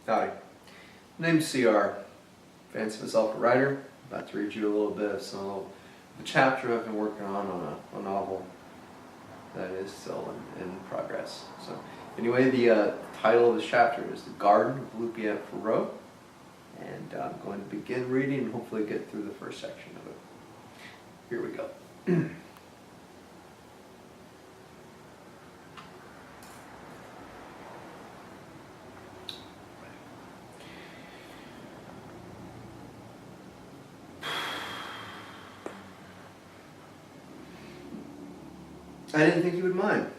Howdy. Name's CR. Fancy myself a writer. About to read you a little bit of the chapter I've been working on a novel that is still in progress. So anyway, the title of this chapter is The Garden of Lupia Thoreau, and I'm going to begin reading and hopefully get through the first section of it. Here we go. I didn't think you would mind.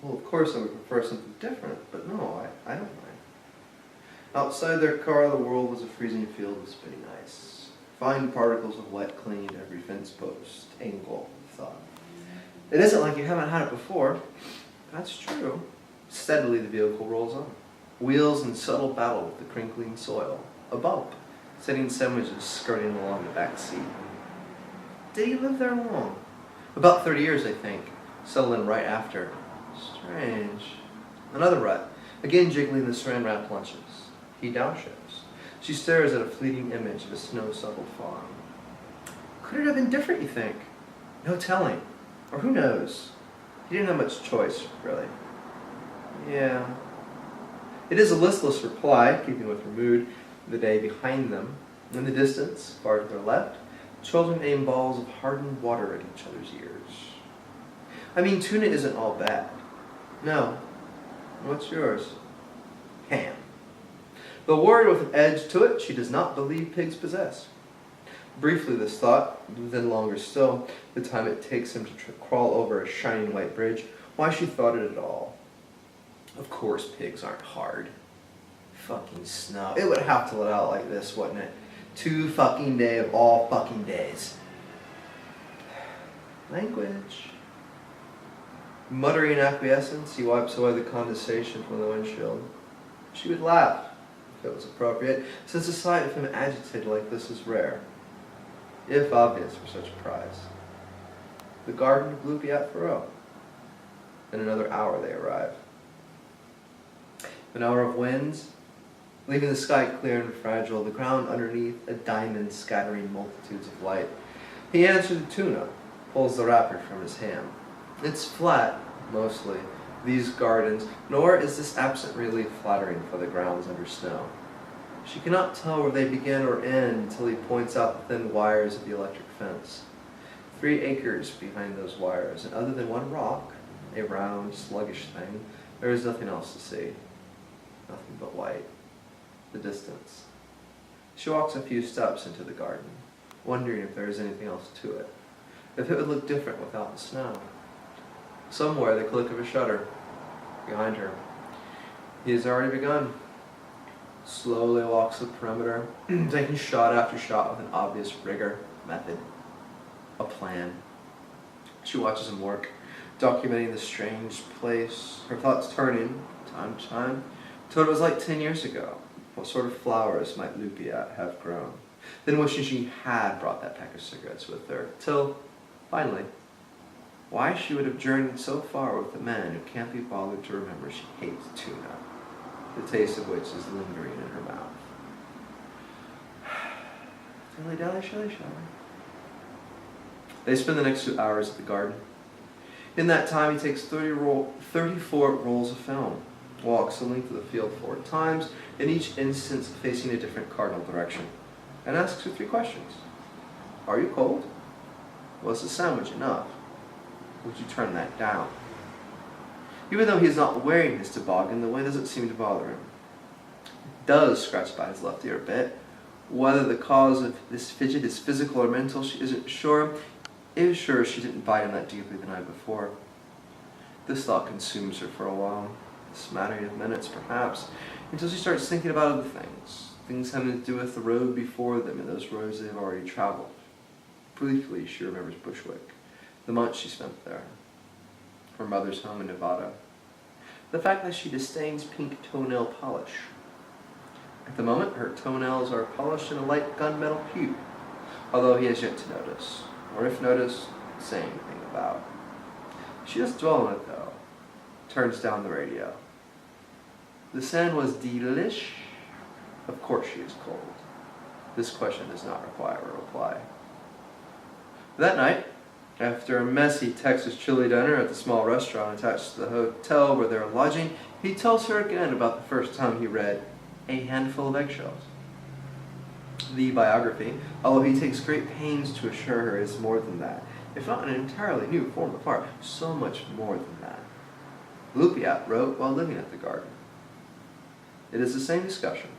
Well, of course I would prefer something different, but no, I don't mind. Outside their car, the world was a freezing field of spinning ice. Fine particles of wet clinging to every fence post, angle, thought. It isn't like you haven't had it before. That's true. Steadily the vehicle rolls on. Wheels in subtle battle with the crinkling soil. A bump, sitting sandwiches skirting along the back seat. Did he live there long? About 30 years, I think. Settled in right after. Strange. Another rut. Again jiggling the saran wrap lunches. He downships. She stares at a fleeting image of a snow-settled farm. Could it have been different, you think? No telling. Or who knows? He didn't have much choice, really. Yeah. It is a listless reply, keeping with her mood. The day behind them. In the distance, far to their left, children aim balls of hardened water at each other's ears. I mean, tuna isn't all bad. No. What's yours? Ham. The word with an edge to it she does not believe pigs possess. Briefly this thought, then longer still, the time it takes him to crawl over a shining white bridge, why she thought it at all. Of course pigs aren't hard. Fucking snow. It would have to let out like this, wouldn't it? 2 fucking day of all fucking days. Language. Muttering acquiescence, he wipes away the condensation from the windshield. She would laugh, if it was appropriate, since the sight of him agitated like this is rare, if obvious for such a prize. The garden of Lupia Thoreau. In another hour they arrive. An hour of winds, leaving the sky clear and fragile, the ground underneath a diamond scattering multitudes of light. He answers the tuna, pulls the wrapper from his hand. It's flat, mostly, these gardens, nor is this absent relief flattering for the grounds under snow. She cannot tell where they begin or end until he points out the thin wires of the electric fence. 3 acres behind those wires, and other than one rock, a round, sluggish thing, there is nothing else to see. Nothing but white. The distance. She walks a few steps into the garden, wondering if there is anything else to it, if it would look different without the snow. Somewhere the click of a shutter behind her. He has already begun. Slowly walks the perimeter, taking shot after shot with an obvious rigor, method, a plan. She watches him work, documenting the strange place, her thoughts turning, time to time, till it was like 10 years ago. What sort of flowers might Lupia have grown? Then wishing she had brought that pack of cigarettes with her, till, finally, why she would have journeyed so far with a man who can't be bothered to remember she hates tuna, the taste of which is lingering in her mouth. Dilly-dally, shilly-shally. They spend the next 2 hours at the garden. In that time he takes 34 rolls of film, walks the length of the field 4 times, in each instance facing a different cardinal direction, and asks her 3 questions. Are you cold? Was the sandwich enough? Would you turn that down? Even though he is not wearing his toboggan, the wind doesn't seem to bother him. It does scratch by his left ear a bit. Whether the cause of this fidget is physical or mental, she isn't sure. Is sure she didn't bite him that deeply the night before. This thought consumes her for a while, a smattering of minutes perhaps, until she starts thinking about other things, things having to do with the road before them and those roads they have already traveled. Briefly, she remembers Bushwick, the months she spent there, her mother's home in Nevada, the fact that she disdains pink toenail polish. At the moment, her toenails are polished in a light gunmetal hue, although he has yet to notice, or if noticed, say anything about. She doesn't dwell on it, though. Turns down the radio. The sand was delish. Of course she is cold. This question does not require a reply. That night, after a messy Texas chili dinner at the small restaurant attached to the hotel where they were lodging, he tells her again about the first time he read A Handful of Eggshells. The biography, although he takes great pains to assure her, is more than that, if not an entirely new form of art, so much more than that. Lupiat wrote while living at the garden. It is the same discussion,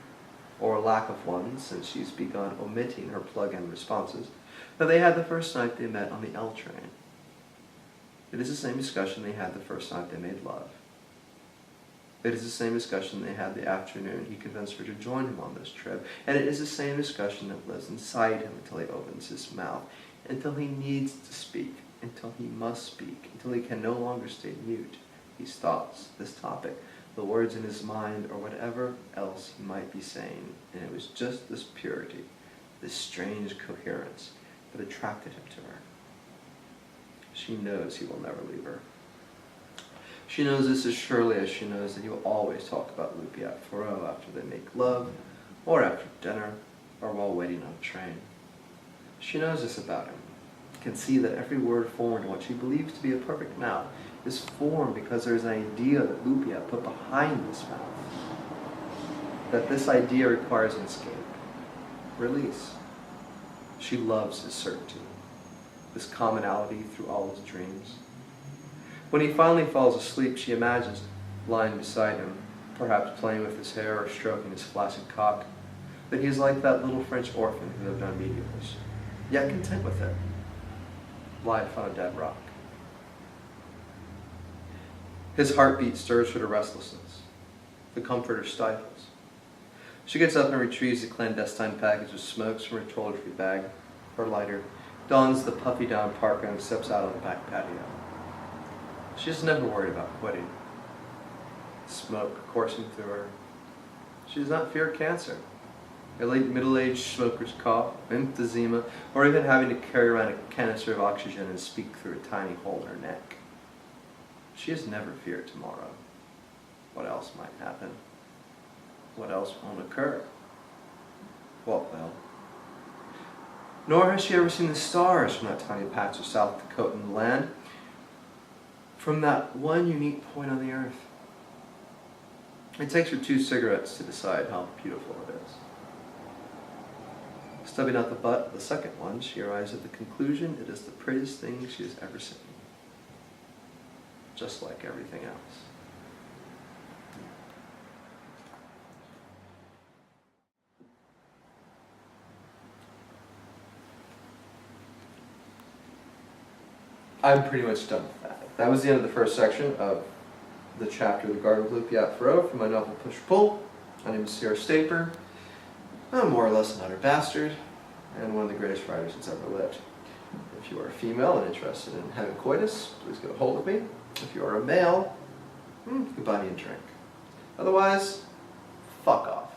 or lack of one, since she's begun omitting her plug-in responses, that they had the first night they met on the L train. It is the same discussion they had the first night they made love. It is the same discussion they had the afternoon he convinced her to join him on this trip, and it is the same discussion that lives inside him until he opens his mouth, until he needs to speak, until he must speak, until he can no longer stay mute. These thoughts, this topic, the words in his mind, or whatever else he might be saying, and it was just this purity, this strange coherence, that attracted him to her. She knows he will never leave her. She knows this as surely as she knows that he will always talk about Lupiat Faro after they make love, or after dinner, or while waiting on a train. She knows this about him, can see that every word formed in what she believes to be a perfect mouth is formed because there is an idea that Lupiat put behind this mouth. That this idea requires an escape, release. She loves his certainty, this commonality through all his dreams. When he finally falls asleep, she imagines lying beside him, perhaps playing with his hair or stroking his flaccid cock, that he is like that little French orphan who lived on meteors, yet content with it, life on a dead rock. His heartbeat stirs her to restlessness. The comforter stifles. She gets up and retrieves the clandestine package of smokes from her toiletry bag, her lighter, dons the puffy down parka and steps out on the back patio. She is never worried about quitting. Smoke coursing through her. She does not fear cancer, a late middle-aged smoker's cough, emphysema, or even having to carry around a canister of oxygen and speak through a tiny hole in her neck. She has never feared tomorrow. What else might happen? What else won't occur? What will? Nor has she ever seen the stars from that tiny patch of South Dakotan land, from that one unique point on the earth. It takes her 2 cigarettes to decide how beautiful it is. Stubbing out the butt of the second one, she arrives at the conclusion it is the prettiest thing she has ever seen. Just like everything else. I'm pretty much done with that. That was the end of the first section of the chapter, The Garden of Lupiat Faro, from my novel Push.Pull. My name is Stapor. I'm more or less an utter bastard, and one of the greatest writers that's ever lived. If you are a female and interested in having coitus, please get a hold of me. If you are a male, you can buy me a drink. Otherwise, fuck off.